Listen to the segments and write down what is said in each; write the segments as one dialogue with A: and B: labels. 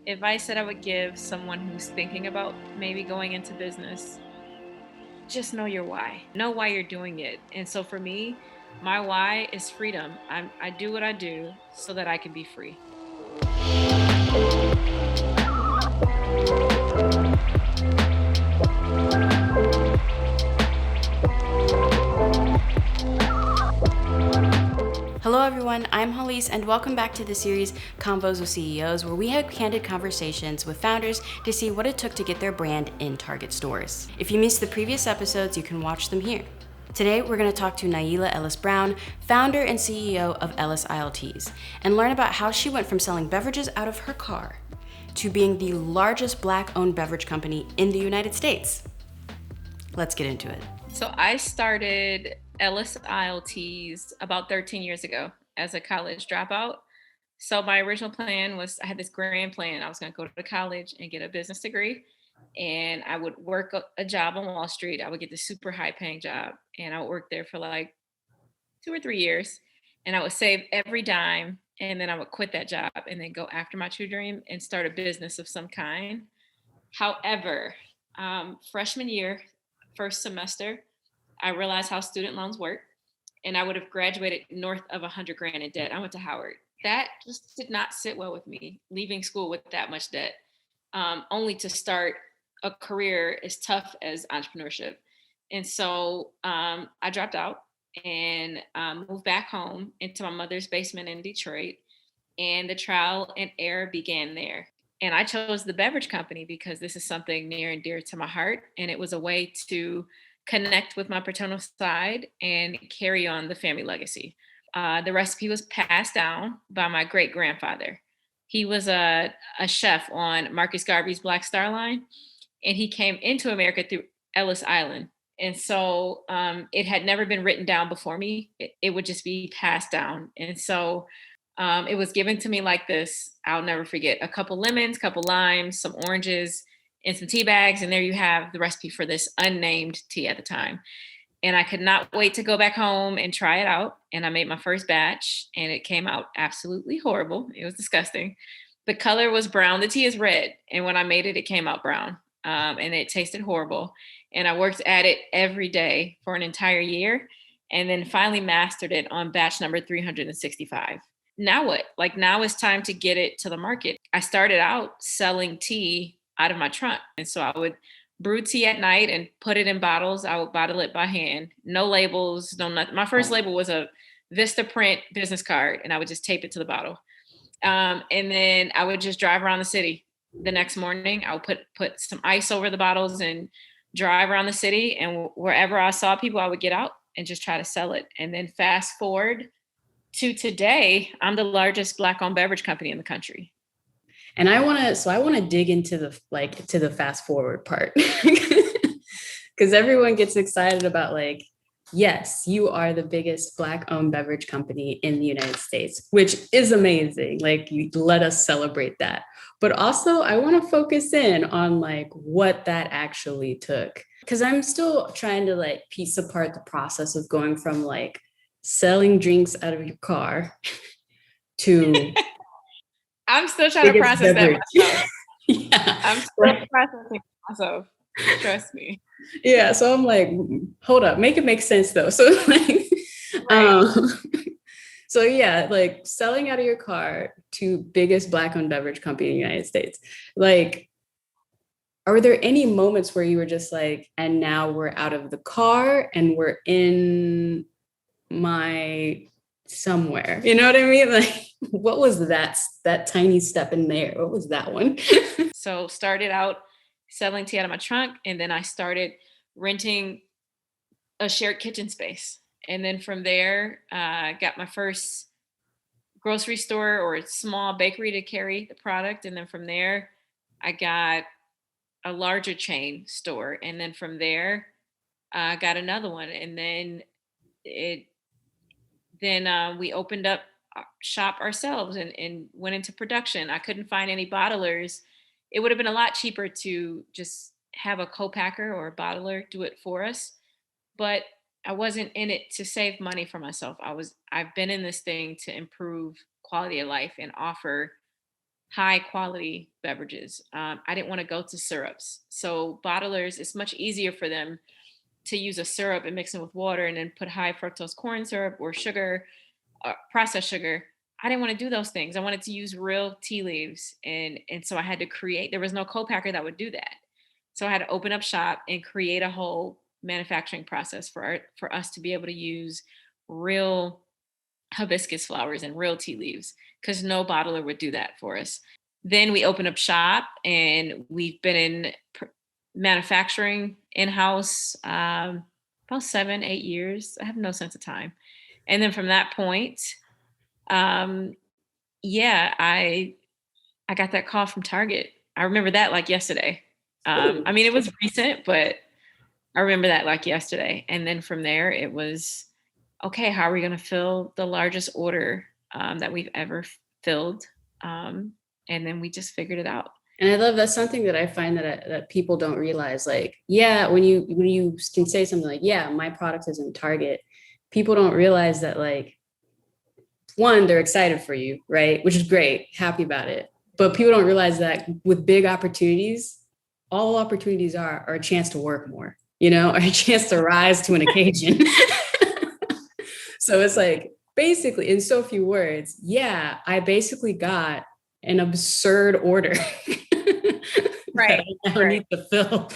A: advice that I would give someone who's thinking about maybe going into business, just know your why. Know why you're doing it. And so for me, my why is freedom. I do what I do so that I can be free.
B: Hello, everyone. I'm Hallease, and welcome back to the series Convos with CEOs, where we have candid conversations with founders to see what it took to get their brand in Target stores. If you missed the previous episodes, you can watch them here. Today, we're going to talk to Naila Ellis Brown, founder and CEO of Ellis ILTs, and learn about how she went from selling beverages out of her car to being the largest Black-owned beverage company in the United States. Let's get into it.
A: So I started Ellis ILTs about 13 years ago as a college dropout. So my original plan was I had this grand plan. I was going to go to college and get a business degree, and I would work a job on Wall Street. I would get this super high paying job, and I would work there for like 2 or 3 years, and I would save every dime, and then I would quit that job and then go after my true dream and start a business of some kind. However, freshman year, first semester, I realized how student loans work, and I would have graduated north of 100 grand in debt. I went to Howard. That just did not sit well with me, leaving school with that much debt, only to start a career as tough as entrepreneurship. And so I dropped out and moved back home into my mother's basement in Detroit. And the trial and error began there. And I chose the beverage company because this is something near and dear to my heart. And it was a way to connect with my paternal side and carry on the family legacy. The recipe was passed down by my great grandfather. He was a chef on Marcus Garvey's Black Star Line, and he came into America through Ellis Island. And so it had never been written down before me. It would just be passed down. And so it was given to me like this. I'll never forget: a couple lemons, couple limes, some oranges, and some tea bags. And there you have the recipe for this unnamed tea at the time. And I could not wait to go back home and try it out. And I made my first batch, and it came out absolutely horrible. It was disgusting. The color was brown. The tea is red. And when I made it, it came out brown. And it tasted horrible. And I worked at it every day for an entire year, and then finally mastered it on batch number 365. Now what? Like, now it's time to get it to the market. I started out selling tea out of my trunk. And so I would brew tea at night and put it in bottles. I would bottle it by hand. No labels, no nothing. My first label was a Vista print business card, and I would just tape it to the bottle. And then I would just drive around the city. The next morning, I would put some ice over the bottles and drive around the city. And wherever I saw people, I would get out and just try to sell it. And then fast forward to today, I'm the largest Black-owned beverage company in the country.
B: And I want to dig into the fast forward part, because everyone gets excited about, like, yes, you are the biggest Black-owned beverage company in the United States, which is amazing. Like, you let us celebrate that. But also, I want to focus in on like what that actually took, because I'm still trying to like piece apart the process of going from like selling drinks out of your car to
A: I'm still trying to process that myself.
B: Yeah.
A: I'm still processing myself. Trust me.
B: Yeah. So I'm like, hold up, make it make sense though. So like,
A: Right.
B: so yeah, like selling out of your car to biggest Black-owned beverage company in the United States. Like, are there any moments where you were just like, and now we're out of the car and we're in my somewhere, you know what I mean? Like, what was that tiny step in there? What was that one?
A: So started out selling tea out of my trunk, and then I started renting a shared kitchen space. And then from there, got my first grocery store or small bakery to carry the product. And then from there, I got a larger chain store. And then from there, I got another one. And then it we opened up shop ourselves and went into production. I couldn't find any bottlers. It would have been a lot cheaper to just have a co-packer or a bottler do it for us. But I wasn't in it to save money for myself. I've been in this thing to improve quality of life and offer high quality beverages. I didn't want to go to syrups. So bottlers, it's much easier for them to use a syrup and mix it with water and then put high fructose corn syrup or sugar, processed sugar. I didn't want to do those things. I wanted to use real tea leaves. And so I had to create, there was no co-packer that would do that. So I had to open up shop and create a whole manufacturing process for us to be able to use real hibiscus flowers and real tea leaves, because no bottler would do that for us. Then we opened up shop and we've been in manufacturing in-house about 7, 8 years. I have no sense of time. And then from that point, um, yeah, I got that call from Target. I remember that like yesterday. I mean, it was recent, but I remember that like yesterday. And then from there, it was, okay, how are we going to fill the largest order that we've ever filled? And then we just figured it out.
B: And I love that's something that I find that people don't realize. Like, yeah, when you can say something like, yeah, my product is in Target, people don't realize that, like, one, they're excited for you, right? Which is great, happy about it. But people don't realize that with big opportunities, all opportunities are a chance to work more, or a chance to rise to an occasion. So it's like, basically, in so few words, yeah, I basically got an absurd order
A: Right.
B: that I need to fill.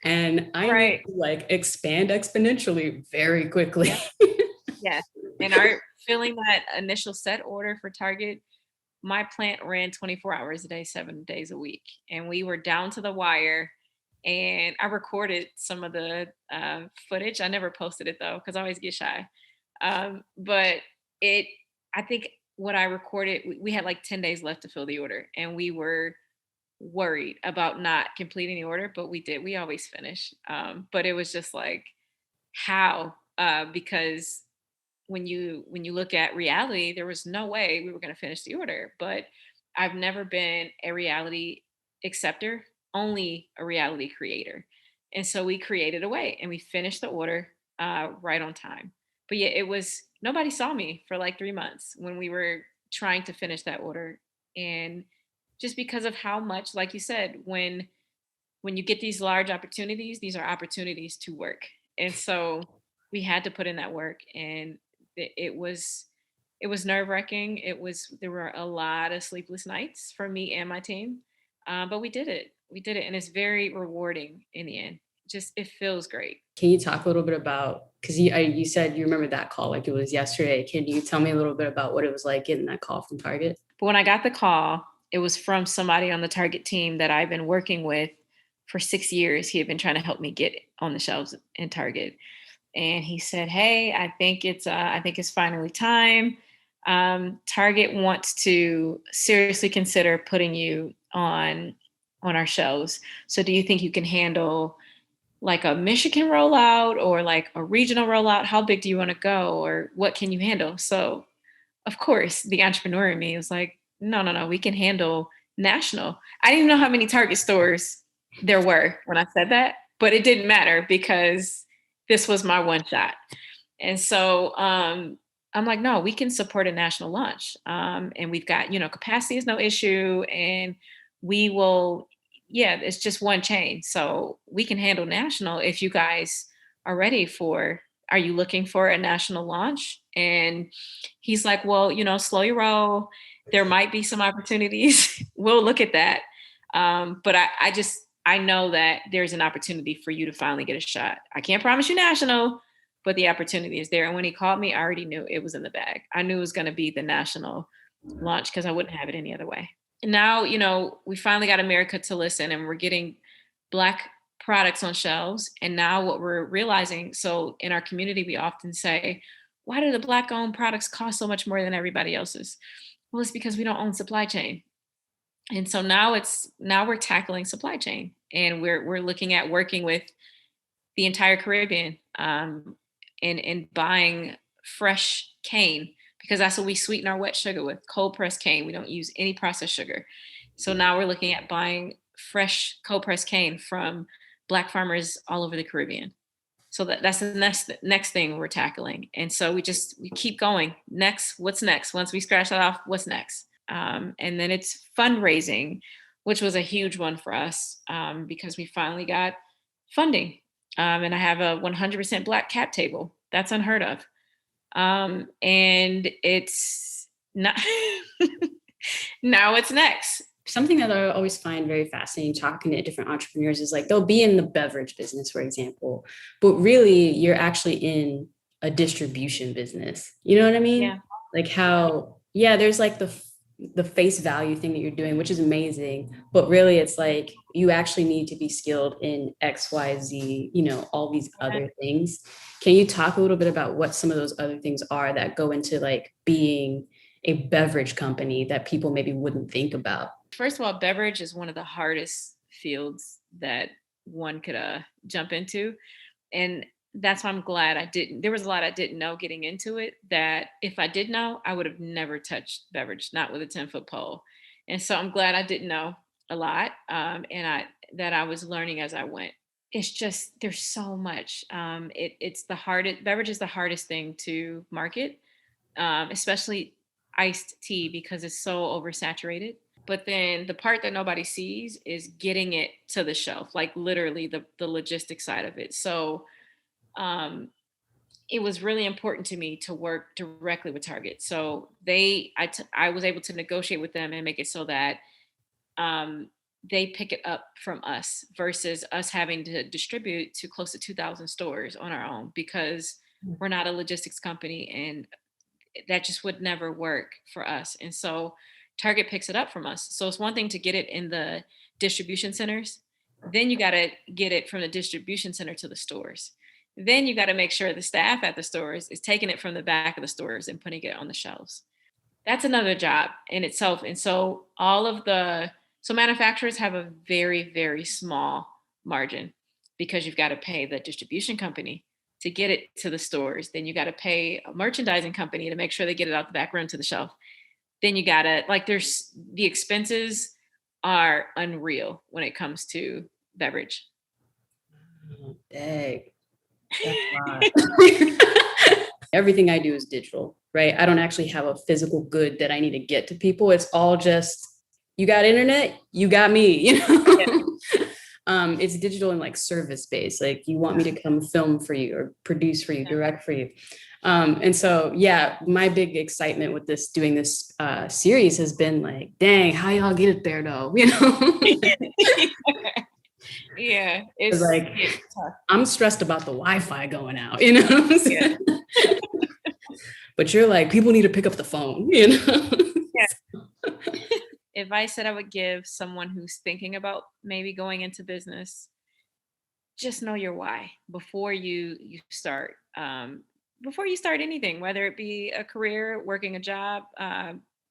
B: And I need to like expand exponentially very quickly.
A: Yes. And our filling that initial set order for Target, my plant ran 24 hours a day, 7 days a week. And we were down to the wire. And I recorded some of the footage. I never posted it though, because I always get shy. But I think what I recorded, we had like 10 days left to fill the order. And we were worried about not completing the order, but we did. We always finish. But it was just like, how? Because when you look at reality, there was no way we were going to finish the order. But I've never been a reality acceptor, only a reality creator. And so we created a way and we finished the order right on time. But yeah, it was, nobody saw me for like 3 months when we were trying to finish that order. And just because of how much, like you said, when you get these large opportunities, these are opportunities to work. And so we had to put in that work. And it was nerve-wracking. There were a lot of sleepless nights for me and my team. But we did it, and it's very rewarding in the end. Just, it feels great.
B: Can you talk a little bit about, because you said you remember that call like it was yesterday. Can you tell me a little bit about what it was like getting that call from Target?
A: But when I got the call, it was from somebody on the Target team that I've been working with for 6 years. He had been trying to help me get on the shelves in Target. And he said, "Hey, I think it's finally time. Target wants to seriously consider putting you on our shelves. So do you think you can handle like a Michigan rollout or like a regional rollout? How big do you want to go, or what can you handle?" So of course, the entrepreneur in me was like, no, we can handle national. I didn't even know how many Target stores there were when I said that, but it didn't matter because this was my one shot. And so I'm like, no, we can support a national launch. And we've got, capacity is no issue. And we will, yeah, it's just one chain. So we can handle national if you guys are ready are you looking for a national launch? And he's like, well, slow your roll. There might be some opportunities. We'll look at that. But I know that there's an opportunity for you to finally get a shot. I can't promise you national, but the opportunity is there. And when he called me, I already knew it was in the bag. I knew it was going to be the national launch because I wouldn't have it any other way. And now, we finally got America to listen, and we're getting Black products on shelves. And now what we're realizing, so in our community, we often say, why do the Black owned products cost so much more than everybody else's? Well, it's because we don't own supply chain. And so now we're tackling supply chain, and we're looking at working with the entire Caribbean, and buying fresh cane, because that's what we sweeten our wet sugar with, cold pressed cane. We don't use any processed sugar. So now we're looking at buying fresh cold pressed cane from Black farmers all over the Caribbean. So that's the next thing we're tackling. And so we keep going. Next, what's next? Once we scratch that off, what's next? And then it's fundraising, which was a huge one for us because we finally got funding. And I have a 100% Black cap table. That's unheard of. And it's not, now it's next.
B: Something that I always find very fascinating talking to different entrepreneurs is like, they'll be in the beverage business, for example, but really you're actually in a distribution business. You know what I mean?
A: Yeah.
B: Like how, yeah, there's like the face value thing that you're doing, which is amazing, but really it's like you actually need to be skilled in XYZ, you know, all these other things. Can you talk a little bit about what some of those other things are that go into like being a beverage company that people maybe wouldn't think about?
A: First of all, beverage is one of the hardest fields that one could jump into. And that's why I'm glad there was a lot I didn't know getting into it, that if I did know, I would have never touched beverage, not with a 10-foot pole. And so I'm glad I didn't know a lot. That I was learning as I went. It's just, there's so much. It's the hardest, beverage is the hardest thing to market, especially iced tea, because it's so oversaturated. But then the part that nobody sees is getting it to the shelf, like literally the logistics side of it. So it was really important to me to work directly with Target. So I was able to negotiate with them and make it so that they pick it up from us versus us having to distribute to close to 2,000 stores on our own, because we're not a logistics company and that just would never work for us. And so Target picks it up from us. So it's one thing to get it in the distribution centers. Then you got to get it from the distribution center to the stores. Then you got to make sure the staff at the stores is taking it from the back of the stores and putting it on the shelves. That's another job in itself. And so so manufacturers have a very, very small margin because you've got to pay the distribution company to get it to the stores. Then you got to pay a merchandising company to make sure they get it out the back room to the shelf. Then you got to, the expenses are unreal when it comes to beverage.
B: Dang. That's everything I do is digital, right? I don't actually have a physical good that I need to get to people. It's all just, you got internet, you got me, you know? Yeah. It's digital and like service based. Like you want me to come film for you or produce for you, direct for you. And so, yeah, my big excitement with doing this series has been like, dang, how y'all get it there though? You know?
A: Yeah.
B: It's like, I'm stressed about the Wi-Fi going out, you know what I'm saying? Yeah. But you're like, people need to pick up the phone, you know?
A: Yeah. Advice that I would give someone who's thinking about maybe going into business, just know your why before you start. Before you start anything, whether it be a career, working a job,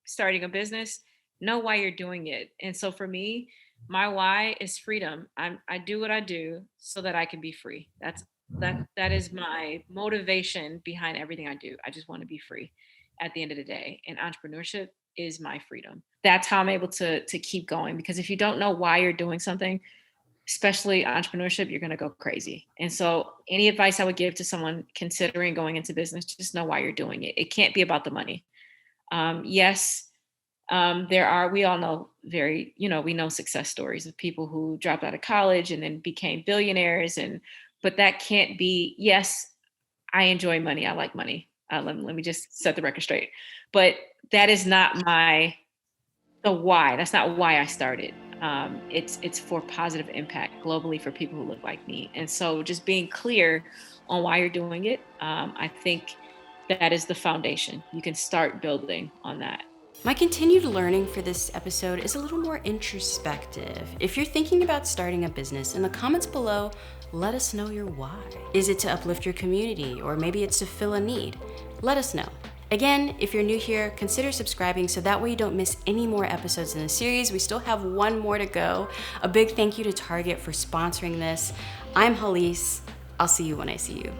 A: starting a business, know why you're doing it. And so for me, my why is freedom. I do what I do so that I can be free. That is my motivation behind everything I do. I just want to be free at the end of the day. And entrepreneurship is my freedom. That's how I'm able to keep going. Because if you don't know why you're doing something, especially entrepreneurship, you're going to go crazy. And so any advice I would give to someone considering going into business, just know why you're doing it. It can't be about the money. Yes, we all know we know success stories of people who dropped out of college and then became billionaires. But that can't be, yes, I enjoy money. I like money. Let me just set the record straight. But that is not the why. That's not why I started. It's for positive impact globally for people who look like me. And so just being clear on why you're doing it, I think that is the foundation. You can start building on that.
C: My continued learning for this episode is a little more introspective. If you're thinking about starting a business, in the comments below, let us know your why. Is it to uplift your community, or maybe it's to fill a need? Let us know. Again, if you're new here, consider subscribing so that way you don't miss any more episodes in the series. We still have one more to go. A big thank you to Target for sponsoring this. I'm Hallease. I'll see you when I see you.